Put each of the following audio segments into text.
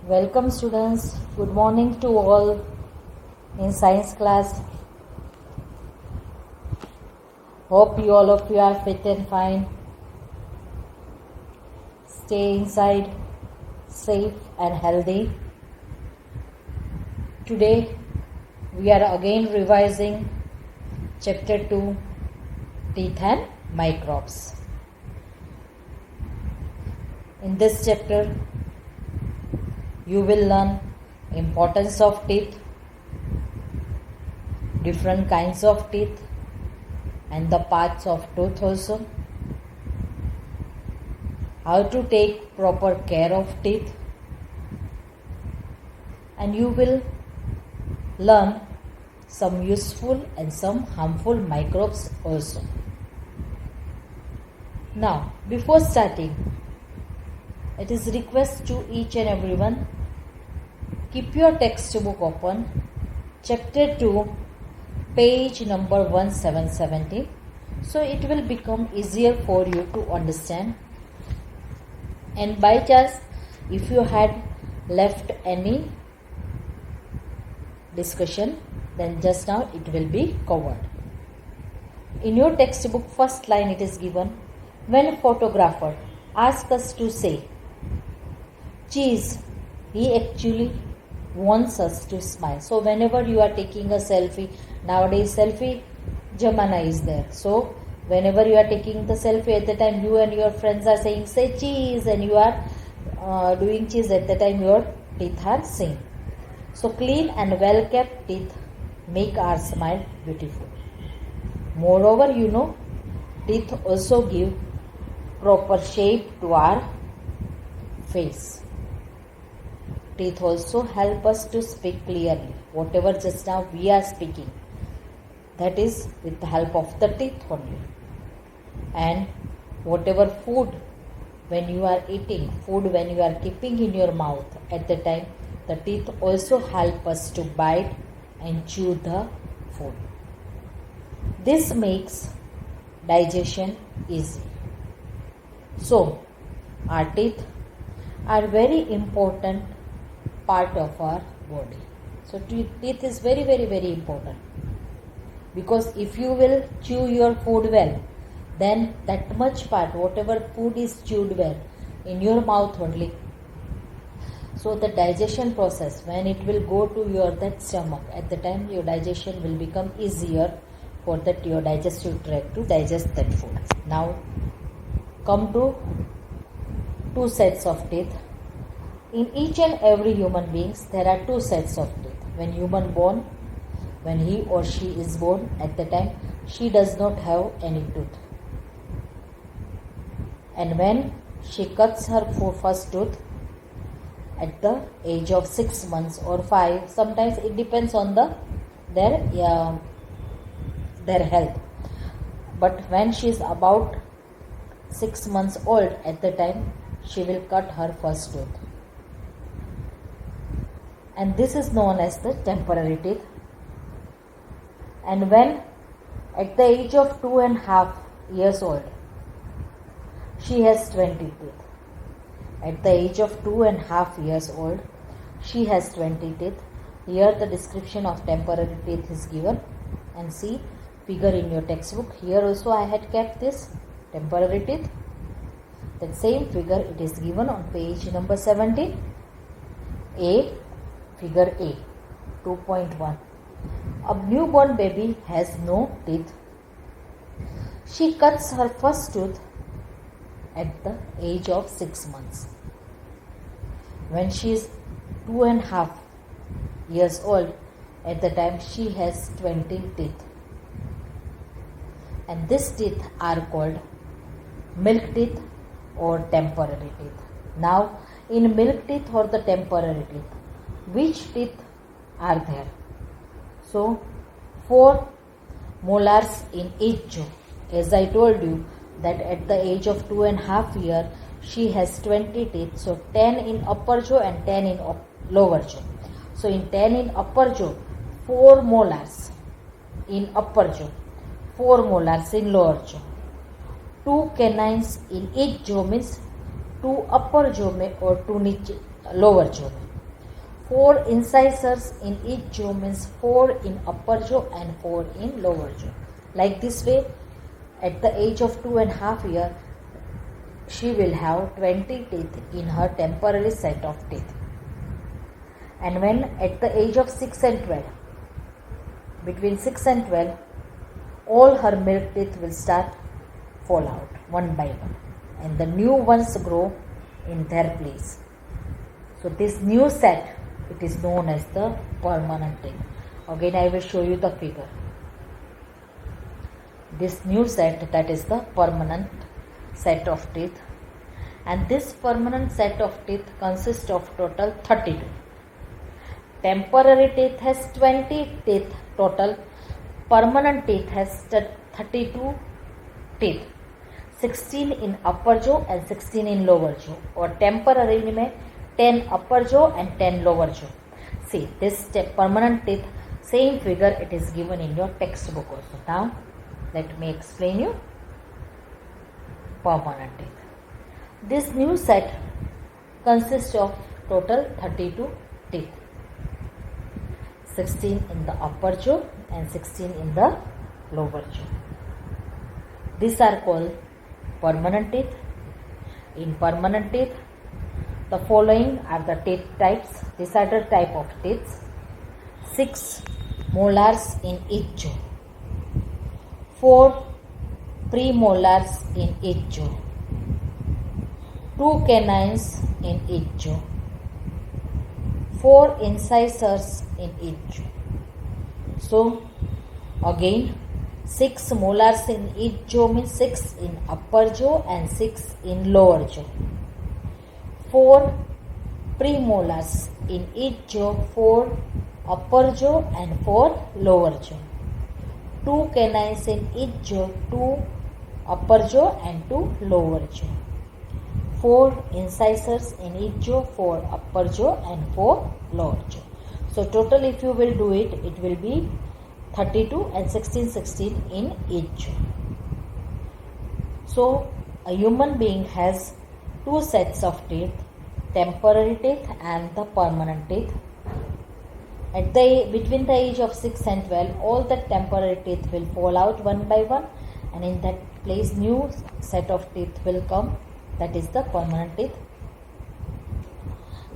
Welcome students, good morning to all in science class. Hope all of you are fit and fine. Stay inside, safe and healthy. Today we are again revising chapter 2, Teeth and Microbes. In this chapter you will learn importance of teeth, different kinds of teeth and the parts of tooth also, how to take proper care of teeth, and you will learn some useful and some harmful microbes also. Now, before starting, it is request to each and everyone, keep your textbook open, chapter 2, page number 1770, so it will become easier for you to understand. And by chance, if you had left any discussion, then just now it will be covered. In your textbook, first line it is given, when photographer asks us to say cheese, he actually wants us to smile. So whenever you are taking a selfie, nowadays selfie jamana is there. So whenever you are taking the selfie, at the time you and your friends are saying say cheese, and you are doing cheese, at the time your teeth are saying. So clean and well kept teeth make our smile beautiful. Moreover, teeth also give proper shape to our face. Teeth also help us to speak clearly. Whatever just now we are speaking, that is with the help of the teeth only. And whatever food, when you are eating, food when you are keeping in your mouth, at the time the teeth also help us to bite and chew the food. This makes digestion easy. So, our teeth are very important part of our body. So teeth is very, very, very important, because if you will chew your food well, then that much part, whatever food is chewed well in your mouth only, so the digestion process, when it will go to your that stomach, at the time your digestion will become easier for that your digestive tract to digest that food. Now come to two sets of teeth. In each and every human beings, there are two sets of teeth. When he or she is born, at the time she does not have any tooth. And when she cuts her first tooth at the age of 6 months or 5, sometimes it depends on their health. But when she is about 6 months old, at the time she will cut her first tooth. And this is known as the temporary teeth. And when at the age of 2.5 years old, she has 20 teeth. At the age of 2.5 years old, she has 20 teeth. Here the description of temporary teeth is given, and see figure in your textbook. Here also I had kept this temporary teeth. That same figure it is given on page number 17. Figure A, 2.1. A newborn baby has no teeth. She cuts her first tooth at the age of 6 months. When she is 2.5 years old, at the time she has 20 teeth. And these teeth are called milk teeth or temporary teeth. Now, in milk teeth or the temporary teeth, which teeth are there? So, 4 molars in each jaw. As I told you that at the age of 2.5 years, she has 20 teeth. So, 10 in upper jaw and 10 in lower jaw. So, in 10 in upper jaw, 4 molars in upper jaw, 4 molars in lower jaw. 2 canines in each jaw means 2 upper jaw में और 2 नीचे lower jaw में. 4 incisors in each jaw means 4 in upper jaw and 4 in lower jaw. Like this way, at the age of 2.5 years, she will have 20 teeth in her temporary set of teeth. And when at the age of 6 and 12, between 6 and 12, all her milk teeth will start fall out one by one, and the new ones grow in their place. So this new set, it is known as the permanent teeth. Again I will show you the figure. This new set, that is the permanent set of teeth, and this permanent set of teeth consists of total 32. Temporary teeth has 20 teeth total. Permanent teeth has 32 teeth, 16 in upper jaw and 16 in lower jaw, or temporary में 10 upper jaw and 10 lower jaw. See this permanent teeth, same figure it is given in your textbook also. Now let me explain you permanent teeth. This new set consists of total 32 teeth, 16 in the upper jaw and 16 in the lower jaw. These are called permanent teeth. In permanent teeth, the following are the teeth types. These are the type of teeth. 6 molars in each jaw, 4 premolars in each jaw, 2 canines in each jaw, 4 incisors in each jaw. So again, 6 molars in each jaw means 6 in upper jaw and 6 in lower jaw. 4 premolars in each jaw, 4 upper jaw and 4 lower jaw. 2 canines in each jaw, 2 upper jaw and 2 lower jaw. 4 incisors in each jaw, 4 upper jaw and 4 lower jaw. So total if you will do it, it will be 32 and 16 in each jaw. So a human being has 2 sets of teeth, temporary teeth and the permanent teeth. Between the age of 6 and 12, all the temporary teeth will fall out one by one, and in that place new set of teeth will come, that is the permanent teeth.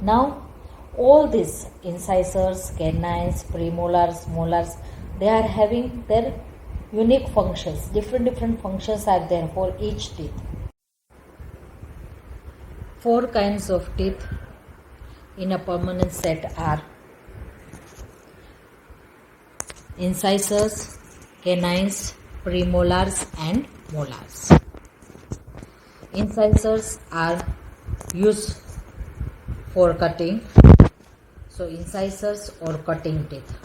Now all these incisors, canines, premolars, molars, they are having their unique functions. Different functions are there for each teeth. 4 kinds of teeth in a permanent set are incisors, canines, premolars and molars. Incisors are used for cutting. So incisors or cutting teeth.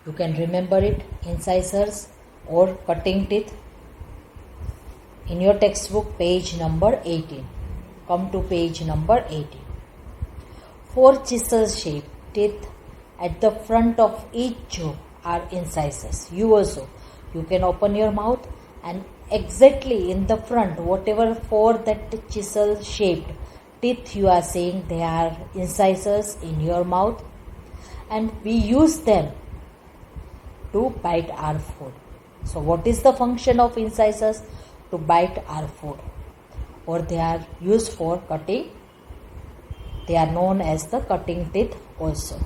You can remember it, incisors or cutting teeth. In your textbook, page number 18. Come to page number 18. 4 chisel-shaped teeth at the front of each jaw are incisors. You also, you can open your mouth and exactly in the front, whatever 4 that chisel-shaped teeth you are saying, they are incisors in your mouth, and we use them to bite our food. So what is the function of incisors? To bite our food, or they are used for cutting. They are known as the cutting teeth also.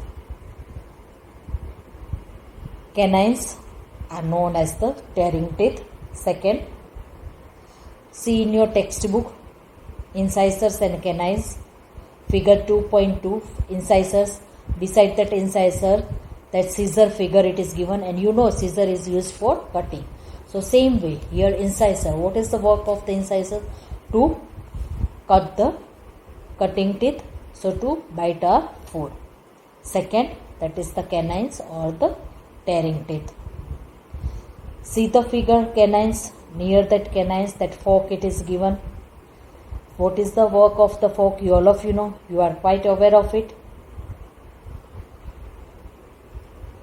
Canines are known as the tearing teeth. Second, see in your textbook, incisors and canines, figure 2.2, incisors, beside that incisor, that scissor figure it is given, and you know scissor is used for cutting. So same way, here incisor, what is the work of the incisor? To cut the cutting teeth, so to bite our food. Second, that is the canines or the tearing teeth. See the figure, canines, near that canines, that fork it is given. What is the work of the fork? All of you know, you are quite aware of it.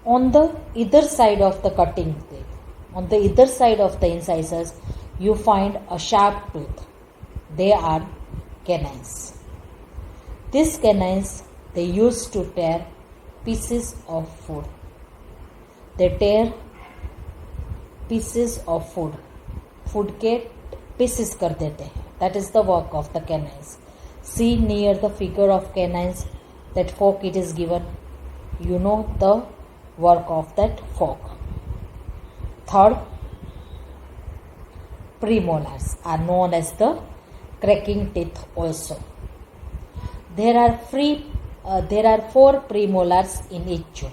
On the either side of the cutting teeth, on the either side of the incisors, you find a sharp tooth. They are canines. These canines they used to tear pieces of food. They tear pieces of food. Food के pieces कर देते हैं. That is the work of the canines. See near the figure of canines that fork it is given. You know the work of that fork. Third, premolars are known as the cracking teeth also. There are 4 premolars in each jaw.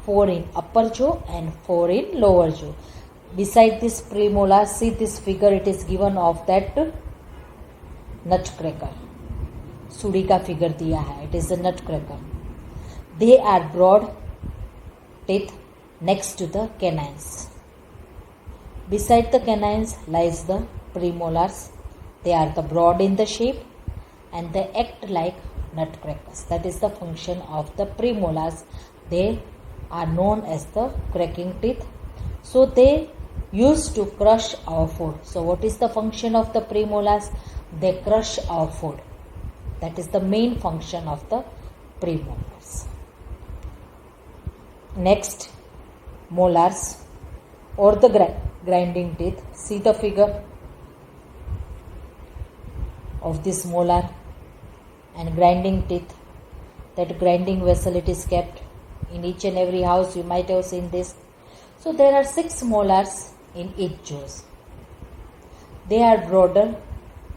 4 in upper jaw and 4 in lower jaw. Beside this premolar, see this figure, it is given of that nutcracker. Sudi का figure दिया है. It is a nutcracker. They are broad teeth next to the canines. Beside the canines lies the premolars. They are the broad in the shape and they act like nutcrackers. That is the function of the premolars. They are known as the cracking teeth. So they used to crush our food. So what is the function of the premolars? They crush our food. That is the main function of the premolars. Next, molars or the grinding teeth. See the figure of this molar and grinding teeth. That grinding vessel, it is kept in each and every house. You might have seen this. So there are 6 molars in each jaw. They are broader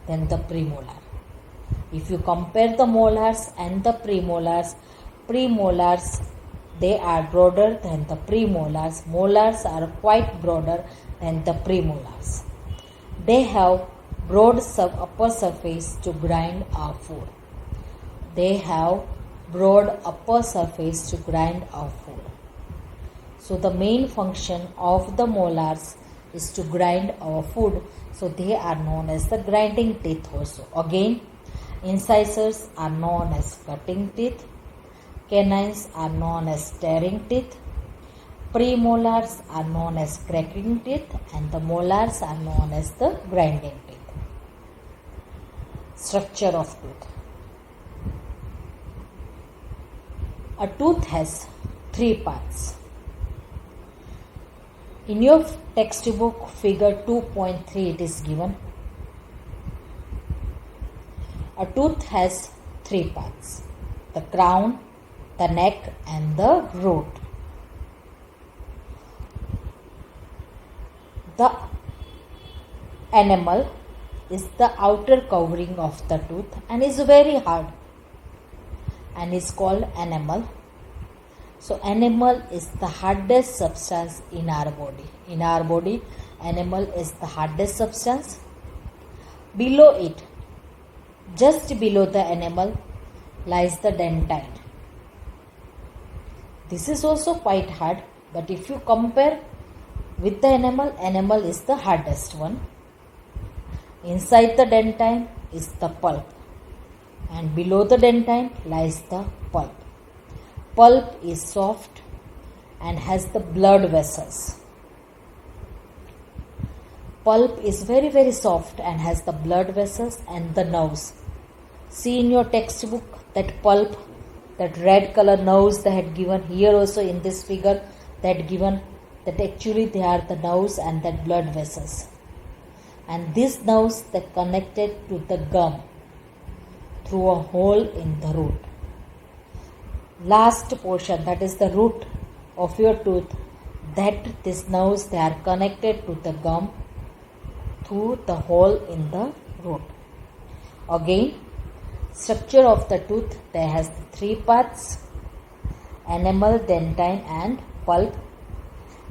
than the premolar. If you compare the molars and the premolars, they are broader than the premolars. Molars are quite broader than the premolars. They have broad upper surface to grind our food. They have broad upper surface to grind our food. So the main function of the molars is to grind our food. So they are known as the grinding teeth also. Again, incisors are known as cutting teeth. Canines are known as tearing teeth. Premolars are known as cracking teeth. And the molars are known as the grinding teeth. Structure of tooth. A tooth has 3 parts. In your textbook figure 2.3 it is given. A tooth has 3 parts. The crown, the neck and the root. The enamel is the outer covering of the tooth and is very hard and is called enamel. So enamel is the hardest substance in our body. In our body, enamel is the hardest substance. Below it, just below the enamel, lies the dentine. This is also quite hard, but if you compare with the enamel is the hardest one. Inside the dentine is the pulp, and below the dentine lies the pulp. Pulp is soft and has the blood vessels. Pulp is very, very soft and has the blood vessels and the nerves. See in your textbook that pulp, that red color nerves they had given. Here also in this figure they had given that actually they are the nerves and that blood vessels. And these nerves they connected to the gum through a hole in the root. Last portion, that is the root of your tooth, that these nerves they are connected to the gum through the hole in the root. Again, structure of the tooth, there has 3 parts: enamel, dentine and pulp.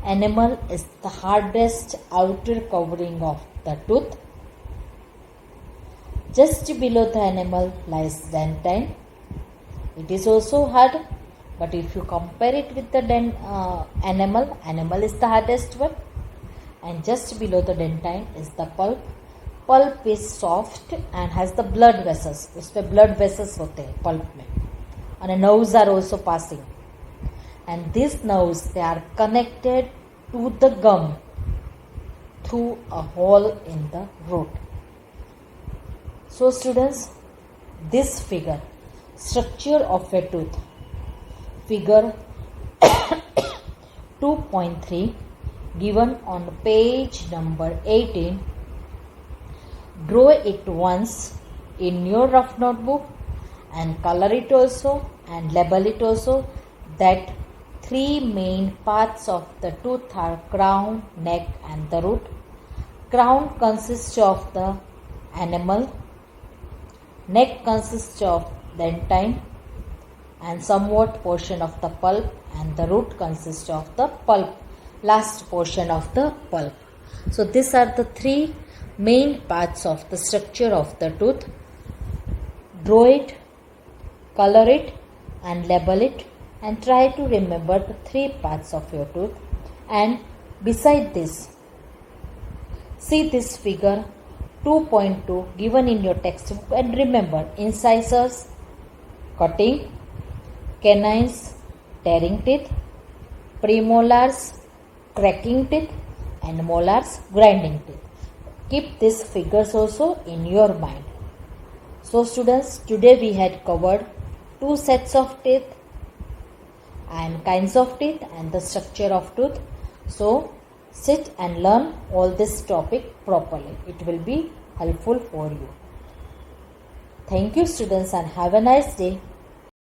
Enamel is the hardest outer covering of the tooth. Just below the enamel lies dentine. It is also hard, but if you compare it with the enamel is the hardest one, and just below the dentine is the pulp. Pulp is soft and has the blood vessels. उसमें blood vessels होते हैं pulp में, and nerves are also passing. And these nerves they are connected to the gum through a hole in the root. So students, this figure Structure of a tooth. Figure 2.3 given on page number 18. Draw it once in your rough notebook and color it also and label it also that three main parts of the tooth are crown, neck and the root. Crown consists of the enamel, neck consists of the dentine and somewhat portion of the pulp, and the root consists of the pulp, last portion of the pulp. So these are the three main parts of the structure of the tooth. Draw it, color it and label it and try to remember the three parts of your tooth. And beside this, see this figure 2.2 given in your textbook and remember incisors, cutting, canines, tearing teeth, premolars, cracking teeth and molars, grinding teeth. Keep these figures also in your mind. So students, today we had covered two sets of teeth and kinds of teeth and the structure of tooth. So sit and learn all this topic properly. It will be helpful for you. Thank you students and have a nice day.